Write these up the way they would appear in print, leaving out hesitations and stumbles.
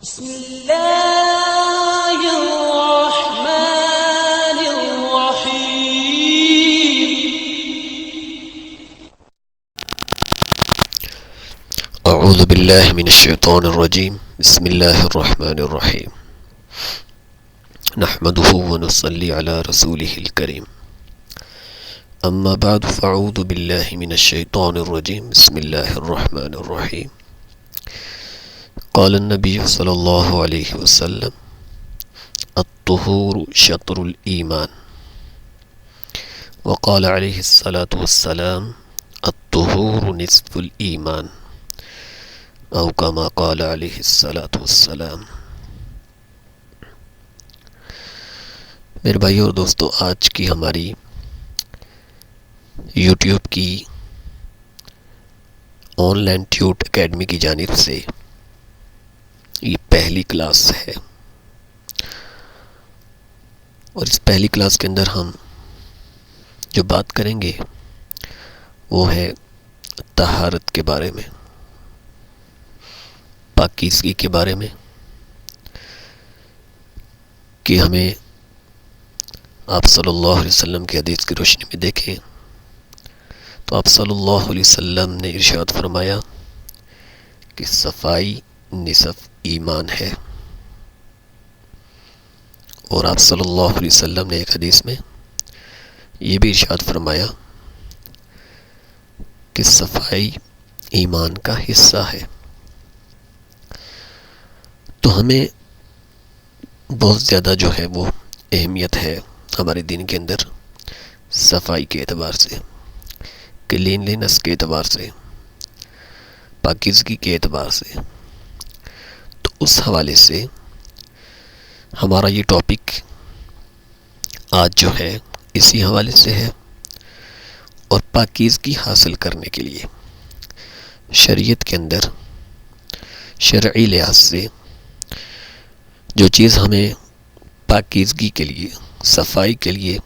بسم الله الرحمن الرحيم. أعوذ بالله من الشيطان الرجيم. بسم الله الرحمن الرحيم. نحمده ونصلي على رسوله الكريم. أما بعد فأعوذ بالله من الشيطان الرجيم. بسم الله الرحمن الرحيم. قال النبي صلى الله عليه وسلم: الطهور شطر الإيمان. وقال عليه الصلاة والسلام: الطهور نصف الإيمان. او کما قال علیہ الصلاۃ والسلام. میرے بھائی اور دوستو، آج کی ہماری یوٹیوب کی آن لائن ٹیوٹ اکیڈمی کی جانب سے یہ پہلی کلاس ہے، اور اس پہلی کلاس کے اندر ہم جو بات کریں گے وہ ہے طہارت کے بارے میں، پاکیزگی کے بارے میں، کہ ہمیں آپ صلی اللہ علیہ وسلم کی حدیث کی روشنی میں دیکھیں تو آپ صلی اللہ علیہ وسلم نے ارشاد فرمایا کہ صفائی نصف ایمان ہے، اور آپ صلی اللہ علیہ وسلم نے ایک حدیث میں یہ بھی ارشاد فرمایا کہ صفائی ایمان کا حصہ ہے. تو ہمیں بہت زیادہ جو ہے وہ اہمیت ہے ہمارے دین کے اندر صفائی کے اعتبار سے، کلینلینس کے اعتبار سے، پاکیزگی کے اعتبار سے. تو اس حوالے سے ہمارا یہ ٹاپک آج جو ہے اسی حوالے سے ہے، اور پاکیزگی حاصل کرنے کے لیے شریعت کے اندر شرعی لحاظ سے جو چیز ہمیں پاکیزگی کے لیے، صفائی کے لیے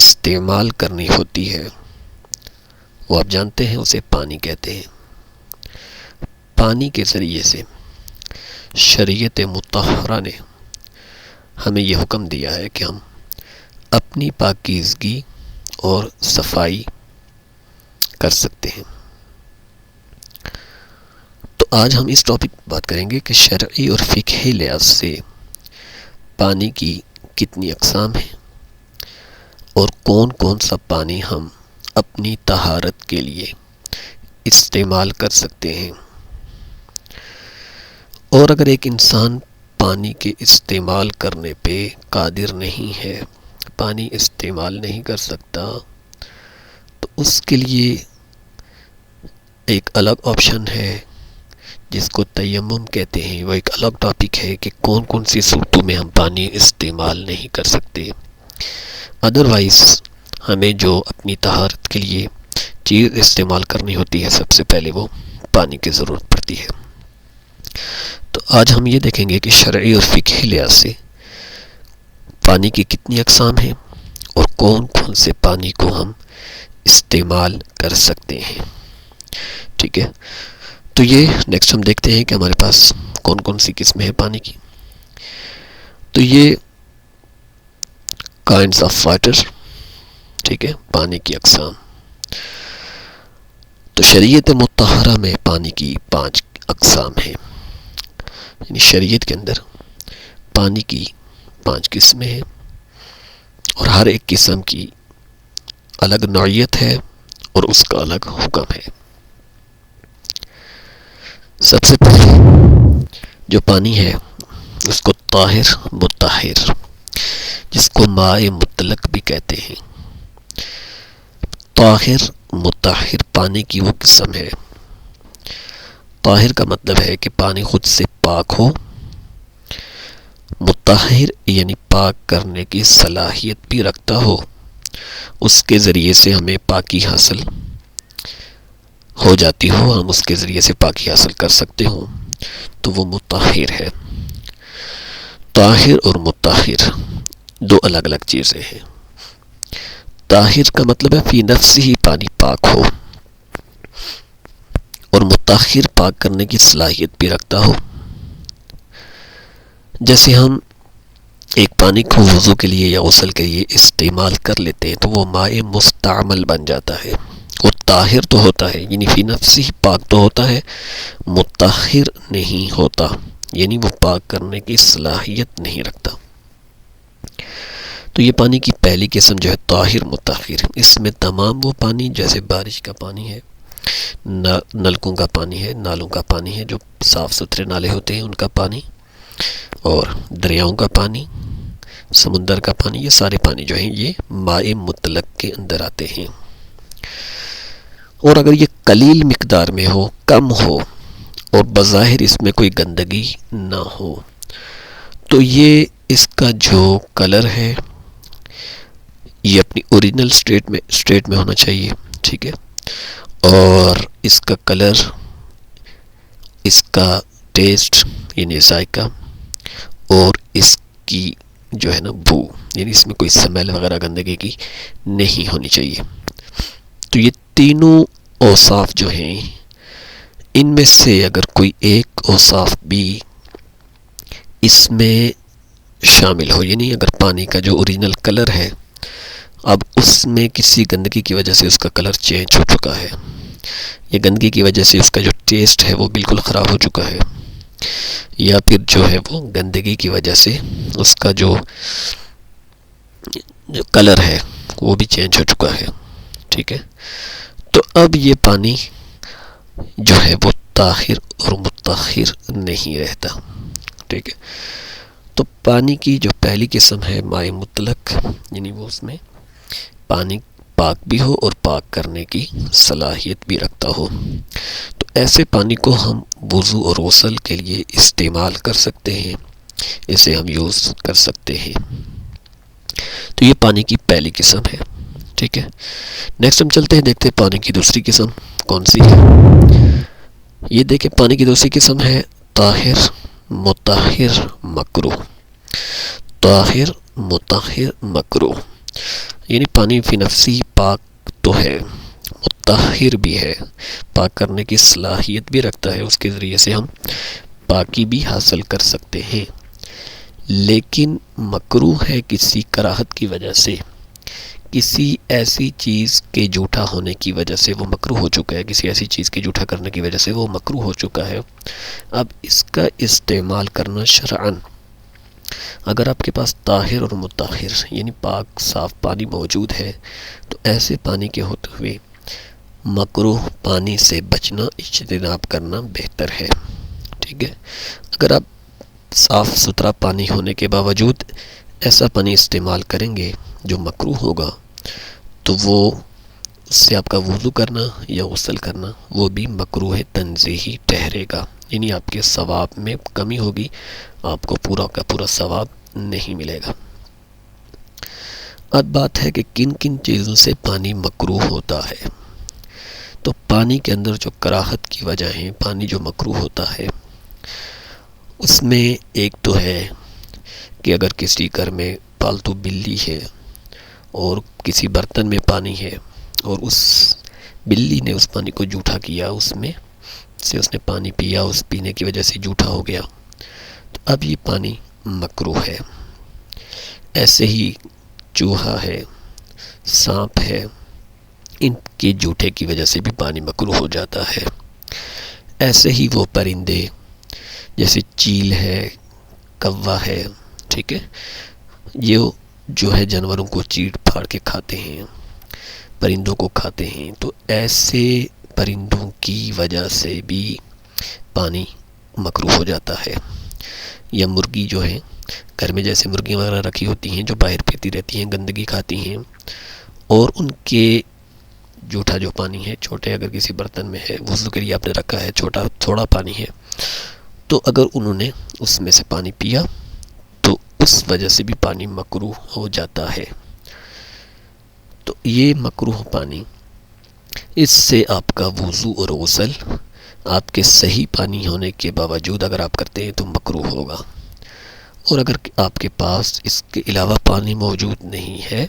استعمال کرنی ہوتی ہے، وہ آپ جانتے ہیں اسے پانی کہتے ہیں. پانی کے ذریعے سے شریعت مطہرہ نے ہمیں یہ حکم دیا ہے کہ ہم اپنی پاکیزگی اور صفائی کر سکتے ہیں. تو آج ہم اس ٹاپک پر بات کریں گے کہ شرعی اور فقہی لحاظ سے پانی کی کتنی اقسام ہیں، اور کون کون سا پانی ہم اپنی طہارت کے لیے استعمال کر سکتے ہیں. اور اگر ایک انسان پانی کے استعمال کرنے پہ قادر نہیں ہے، پانی استعمال نہیں کر سکتا، تو اس کے لیے ایک الگ آپشن ہے جس کو تیمم کہتے ہیں. وہ ایک الگ ٹاپک ہے کہ کون کون سی صورتوں میں ہم پانی استعمال نہیں کر سکتے. ادروائز ہمیں جو اپنی طہارت کے لیے چیز استعمال کرنی ہوتی ہے، سب سے پہلے وہ پانی کی ضرورت پڑتی ہے. تو آج ہم یہ دیکھیں گے کہ شرعی اور فقہی لحاظ سے پانی کی کتنی اقسام ہیں اور کون کون سے پانی کو ہم استعمال کر سکتے ہیں. ٹھیک ہے، تو یہ نیکسٹ ہم دیکھتے ہیں کہ ہمارے پاس کون کون سی قسمیں ہیں پانی کی. تو یہ کائنڈس آف واٹر، ٹھیک ہے، پانی کی اقسام. تو شریعت مطہرہ میں پانی کی 5 اقسام ہیں، یعنی شریعت کے اندر پانی کی 5 قسمیں ہیں، اور ہر ایک قسم کی الگ نوعیت ہے اور اس کا الگ حکم ہے. سب سے پہلے جو پانی ہے اس کو طاہر مطہر، جس کو ماء مطلق بھی کہتے ہیں. طاہر مطہر پانی کی وہ قسم ہے. طاہر کا مطلب ہے کہ پانی خود سے پاک ہو، مطہر یعنی پاک کرنے کی صلاحیت بھی رکھتا ہو، اس کے ذریعے سے ہمیں پاکی حاصل ہو جاتی ہو، ہم اس کے ذریعے سے پاکی حاصل کر سکتے ہوں، تو وہ مطہر ہے. طاہر اور مطہر دو الگ الگ چیزیں ہیں. طاہر کا مطلب ہے فی نفس ہی پانی پاک ہو، اور مطہر پاک کرنے کی صلاحیت بھی رکھتا ہو. جیسے ہم ایک پانی کو وضو کے لیے یا غسل کے لیے استعمال کر لیتے ہیں تو وہ ماء مستعمل بن جاتا ہے. وہ طاہر تو ہوتا ہے، یعنی فی نفسی پاک تو ہوتا ہے، مطہر نہیں ہوتا، یعنی وہ پاک کرنے کی صلاحیت نہیں رکھتا. تو یہ پانی کی پہلی قسم جو ہے طاہر مطہر، اس میں تمام وہ پانی جیسے بارش کا پانی ہے، نلکوں کا پانی ہے، نالوں کا پانی ہے، جو صاف ستھرے نالے ہوتے ہیں ان کا پانی، اور دریاؤں کا پانی، سمندر کا پانی، یہ سارے پانی جو ہیں یہ ماء مطلق کے اندر آتے ہیں. اور اگر یہ قلیل مقدار میں ہو، کم ہو، اور بظاہر اس میں کوئی گندگی نہ ہو، تو یہ اس کا جو کلر ہے یہ اپنی اوریجنل اسٹیٹ میں ہونا چاہیے، ٹھیک ہے. اور اس کا کلر، اس کا ٹیسٹ یعنی ذائقہ، اور اس کی جو ہے نا بو، یعنی اس میں کوئی سمیل وغیرہ گندگی کی نہیں ہونی چاہیے. تو یہ تینوں اوصاف جو ہیں ان میں سے اگر کوئی ایک اوصاف بھی اس میں شامل ہو، یعنی اگر پانی کا جو اوریجنل کلر ہے اب اس میں کسی گندگی کی وجہ سے اس کا کلر چینج ہو چکا ہے، یا گندگی کی وجہ سے اس کا جو ٹیسٹ ہے وہ بالکل خراب ہو چکا ہے، یا پھر جو ہے وہ گندگی کی وجہ سے اس کا جو کلر ہے وہ بھی چینج ہو چکا ہے، ٹھیک ہے. تو اب یہ پانی جو ہے وہ طاہر اور مطہر نہیں رہتا، ٹھیک ہے. تو پانی کی جو پہلی قسم ہے ماء مطلق، یعنی وہ اس میں پانی پاک بھی ہو اور پاک کرنے کی صلاحیت بھی رکھتا ہو، تو ایسے پانی کو ہم وضو اور غسل کے لیے استعمال کر سکتے ہیں، اسے ہم یوز کر سکتے ہیں. تو یہ پانی کی پہلی قسم ہے، ٹھیک ہے. نیکسٹ ہم چلتے ہیں، دیکھتے ہیں پانی کی دوسری قسم کون سی ہے. یہ دیکھیں پانی کی دوسری قسم ہے طاہر مطہر مکروہ. طاہر مطہر مکروہ یعنی پانی فی نفسی پاک تو ہے، مطہر بھی ہے، پاک کرنے کی صلاحیت بھی رکھتا ہے، اس کے ذریعے سے ہم پاکی بھی حاصل کر سکتے ہیں، لیکن مکروہ ہے کسی کراہت کی وجہ سے، کسی ایسی چیز کے جھوٹا ہونے کی وجہ سے وہ مکروہ ہو چکا ہے، کسی ایسی چیز کے جھوٹا کرنے کی وجہ سے وہ مکروہ ہو چکا ہے. اب اس کا استعمال کرنا شرعاً، اگر آپ کے پاس طاہر اور مطہر یعنی پاک صاف پانی موجود ہے تو ایسے پانی کے ہوتے ہوئے مکروہ پانی سے بچنا، اجتناب کرنا بہتر ہے، ٹھیک ہے. اگر آپ صاف ستھرا پانی ہونے کے باوجود ایسا پانی استعمال کریں گے جو مکروہ ہوگا تو وہ اس سے آپ کا وضو کرنا یا غسل کرنا وہ بھی مکروہ تنزیہی ٹھہرے گا، یعنی آپ کے ثواب میں کمی ہوگی، آپ کو پورا کا پورا ثواب نہیں ملے گا. اب بات ہے کہ کن کن چیزوں سے پانی مکروہ ہوتا ہے. تو پانی کے اندر جو کراہت کی وجہ ہیں، پانی جو مکروہ ہوتا ہے اس میں ایک تو ہے کہ اگر کسی گھر میں پالتو بلی ہے اور کسی برتن میں پانی ہے اور اس بلی نے اس پانی کو جھوٹا کیا، اس میں سے اس نے پانی پیا، اس پینے کی وجہ سے جھوٹا ہو گیا، تو اب یہ پانی مکروہ ہے. ایسے ہی چوہا ہے، سانپ ہے، ان کے جھوٹے کی وجہ سے بھی پانی مکروہ ہو جاتا ہے. ایسے ہی وہ پرندے جیسے چیل ہے، کوا ہے، ٹھیک ہے، یہ جو ہے جانوروں کو چیڑ پھاڑ کے کھاتے ہیں، پرندوں کو کھاتے ہیں، تو ایسے پرندوں کی وجہ سے بھی پانی مکروہ ہو جاتا ہے. یا مرغی جو ہے، گھر میں جیسے مرغیاں وغیرہ رکھی ہوتی ہیں جو باہر پھرتی رہتی ہیں، گندگی کھاتی ہیں، اور ان کے جھوٹا جو پانی ہے، چھوٹے اگر کسی برتن میں ہے، وضو کے لیے آپ نے رکھا ہے، چھوٹا تھوڑا پانی ہے، تو اگر انہوں نے اس میں سے پانی پیا تو اس وجہ سے بھی پانی مکروہ ہو جاتا ہے. تو یہ مکروہ پانی، اس سے آپ کا وضو اور غسل آپ کے صحیح پانی ہونے کے باوجود اگر آپ کرتے ہیں تو مکروہ ہوگا. اور اگر آپ کے پاس اس کے علاوہ پانی موجود نہیں ہے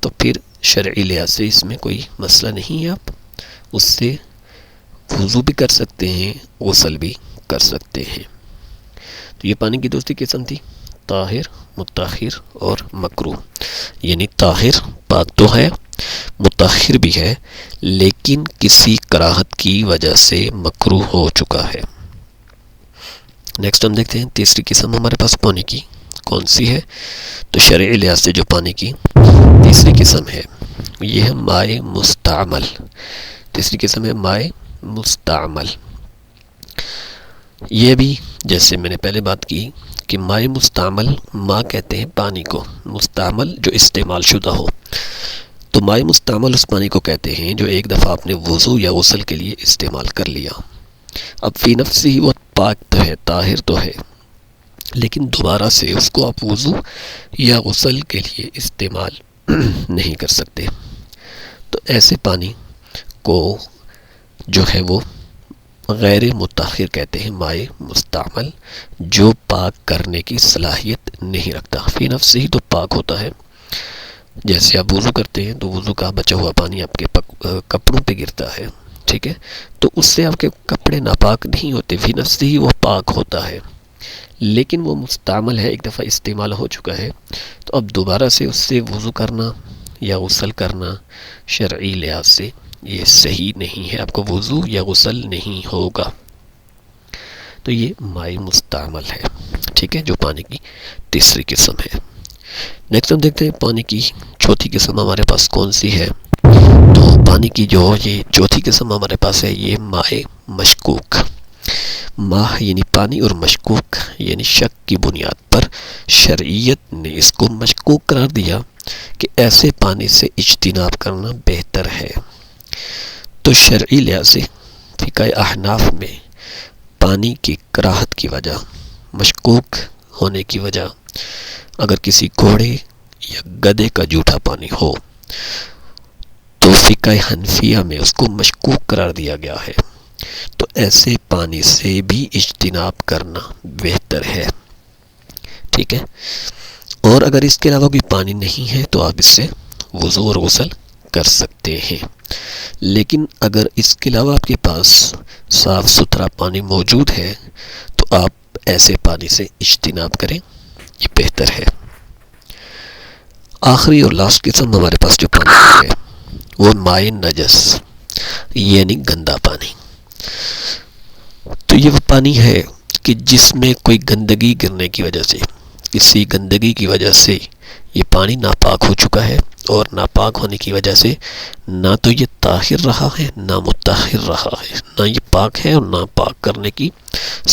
تو پھر شرعی لحاظ سے اس میں کوئی مسئلہ نہیں ہے، آپ اس سے وضو بھی کر سکتے ہیں، غسل بھی کر سکتے ہیں. تو یہ پانی کی دوسری قسم تھی طاہر، مطہر اور مکروہ. یعنی طاہر پاک تو ہے، مطہر بھی ہے، لیکن کسی کراہت کی وجہ سے مکروہ ہو چکا ہے. نیکسٹ ہم دیکھتے ہیں تیسری قسم ہمارے پاس پانی کی کون سی ہے. تو شرعی لحاظ سے جو پانی کی تیسری قسم ہے یہ ہے مائع مستعمل. تیسری قسم ہے مائع مستعمل. یہ بھی جیسے میں نے پہلے بات کی کہ مائع مستعمل ماء کہتے ہیں پانی کو، مستعمل جو استعمال شدہ ہو. تو مائع مستعمل اس پانی کو کہتے ہیں جو ایک دفعہ آپ نے وضو یا غسل کے لیے استعمال کر لیا. اب فی نفس ہی وہ پاک تو ہے، طاہر تو ہے، لیکن دوبارہ سے اس کو آپ وضو یا غسل کے لیے استعمال نہیں کر سکتے. تو ایسے پانی کو جو ہے وہ غیر مطہر کہتے ہیں، مائع مستعمل جو پاک کرنے کی صلاحیت نہیں رکھتا. فی نفس ہی تو پاک ہوتا ہے. جیسے آپ وضو کرتے ہیں تو وضو کا بچا ہوا پانی آپ کے کپڑوں پہ گرتا ہے، ٹھیک ہے، تو اس سے آپ کے کپڑے ناپاک نہیں ہوتے، فی نفس ہی وہ پاک ہوتا ہے. لیکن وہ مستعمل ہے، ایک دفعہ استعمال ہو چکا ہے، تو اب دوبارہ سے اس سے وضو کرنا یا غسل کرنا شرعی لحاظ سے یہ صحیح نہیں ہے، آپ کو وضو یا غسل نہیں ہوگا. تو یہ مائع مستعمل ہے، ٹھیک ہے، جو پانی کی تیسری قسم ہے. نیکسٹ ہم دیکھتے ہیں پانی کی چوتھی قسم ہمارے پاس کون سی ہے. تو پانی کی جو یہ چوتھی قسم ہمارے پاس ہے یہ مائع مشکوک. ماہ یعنی پانی اور مشکوک یعنی شک کی بنیاد پر شرعیت نے اس کو مشکوک قرار دیا کہ ایسے پانی سے اجتناب کرنا بہتر ہے. تو شرعی لحاظ سے فقہ احناف میں پانی کی کراہت کی وجہ، مشکوک ہونے کی وجہ، اگر کسی گھوڑے یا گدھے کا جھوٹا پانی ہو تو فقہ حنفیہ میں اس کو مشکوک قرار دیا گیا ہے. تو ایسے پانی سے بھی اجتناب کرنا بہتر ہے، ٹھیک ہے. اور اگر اس کے علاوہ کوئی پانی نہیں ہے تو آپ اس سے وضو اور غسل کر سکتے ہیں. لیکن اگر اس کے علاوہ آپ کے پاس صاف ستھرا پانی موجود ہے تو آپ ایسے پانی سے اجتناب کریں، یہ بہتر ہے. آخری اور لاسٹ قسم ہمارے پاس جو پانی ہے وہ مائع نجس یعنی گندا پانی. تو یہ وہ پانی ہے کہ جس میں کوئی گندگی گرنے کی وجہ سے، کسی گندگی کی وجہ سے یہ پانی ناپاک ہو چکا ہے، اور ناپاک ہونے کی وجہ سے نہ تو یہ طاہر رہا ہے نہ مطہر رہا ہے، نہ یہ پاک ہے اور نہ پاک کرنے کی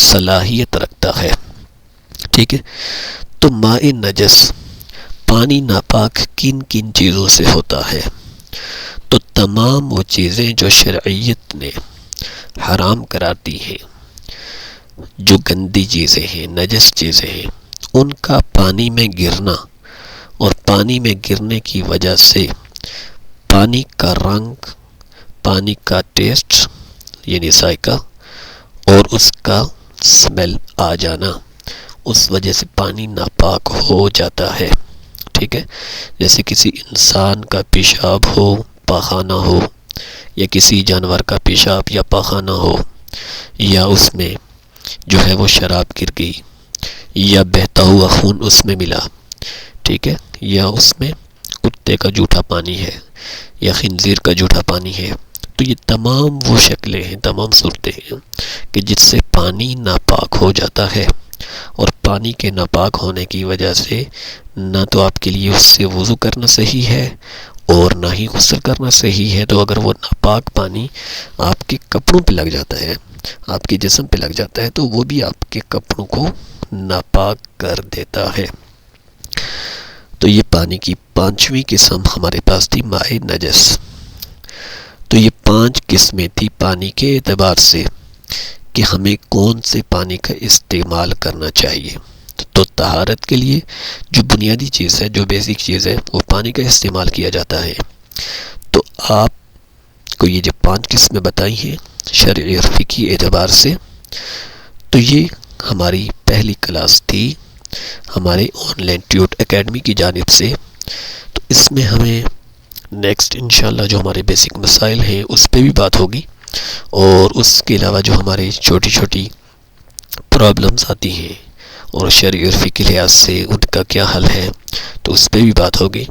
صلاحیت رکھتا ہے، ٹھیک ہے. تو مائع نجس پانی ناپاک کن کن چیزوں سے ہوتا ہے. تو تمام وہ چیزیں جو شرعیت نے حرام قرار دی ہیں، جو گندی چیزیں ہیں، نجس چیزیں ہیں، ان کا پانی میں گرنا اور پانی میں گرنے کی وجہ سے پانی کا رنگ، پانی کا ٹیسٹ یعنی ذائقہ اور اس کا سمیل آ جانا، اس وجہ سے پانی ناپاک ہو جاتا ہے، ٹھیک ہے. جیسے کسی انسان کا پیشاب ہو، پاخانہ ہو، یا کسی جانور کا پیشاب یا پاخانہ ہو، یا اس میں جو ہے وہ شراب گر گئی، یا بہتا ہوا خون اس میں ملا، ٹھیک ہے، یا اس میں کتے کا جھوٹا پانی ہے یا خنزیر کا جھوٹا پانی ہے. تو یہ تمام وہ شکلیں ہیں، تمام صورتیں ہیں کہ جس سے پانی ناپاک ہو جاتا ہے، اور پانی کے ناپاک ہونے کی وجہ سے نہ تو آپ کے لیے اس سے وضو کرنا صحیح ہے اور نہ ہی غسل کرنا صحیح ہے. تو اگر وہ ناپاک پانی آپ کے کپڑوں پہ لگ جاتا ہے، آپ کے جسم پہ لگ جاتا ہے، تو وہ بھی آپ کے کپڑوں کو ناپاک کر دیتا ہے. تو یہ پانی کی پانچویں قسم ہمارے پاس تھی مائع نجس. تو یہ 5 قسمیں تھی پانی کے اعتبار سے کہ ہمیں کون سے پانی کا استعمال کرنا چاہیے. تو طہارت کے لیے جو بنیادی چیز ہے، جو بیسک چیز ہے، وہ پانی کا استعمال کیا جاتا ہے. تو آپ کو یہ جو 5 قسمیں بتائی ہیں شرعی اور فقہی اعتبار سے، تو یہ ہماری پہلی کلاس تھی ہمارے آن لائن ٹیوٹ اکیڈمی کی جانب سے. تو اس میں ہمیں نیکسٹ انشاءاللہ جو ہمارے بیسک مسائل ہیں اس پہ بھی بات ہوگی، اور اس کے علاوہ جو ہمارے چھوٹی چھوٹی پرابلمز آتی ہیں اور شرعی عرفی کے لحاظ سے ان کا کیا حل ہے، تو اس پہ بھی بات ہوگی۔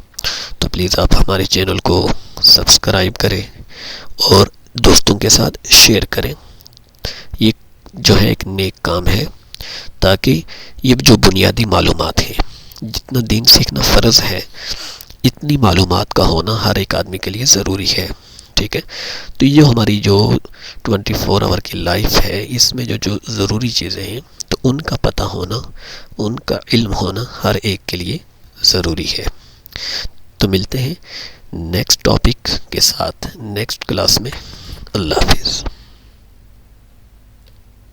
تو پلیز آپ ہمارے چینل کو سبسکرائب کریں اور دوستوں کے ساتھ شیئر کریں۔ یہ جو ہے ایک نیک کام ہے، تاکہ یہ جو بنیادی معلومات ہیں، جتنا دین سیکھنا فرض ہے، اتنی معلومات کا ہونا ہر ایک آدمی کے لیے ضروری ہے، ٹھیک ہے۔ تو یہ ہماری جو 24 آور کی لائف ہے، اس میں جو ضروری چیزیں ہیں، تو ان کا پتہ ہونا، ان کا علم ہونا ہر ایک کے لیے ضروری ہے۔ تو ملتے ہیں نیکسٹ ٹاپک کے ساتھ نیکسٹ کلاس میں۔ اللہ حافظ۔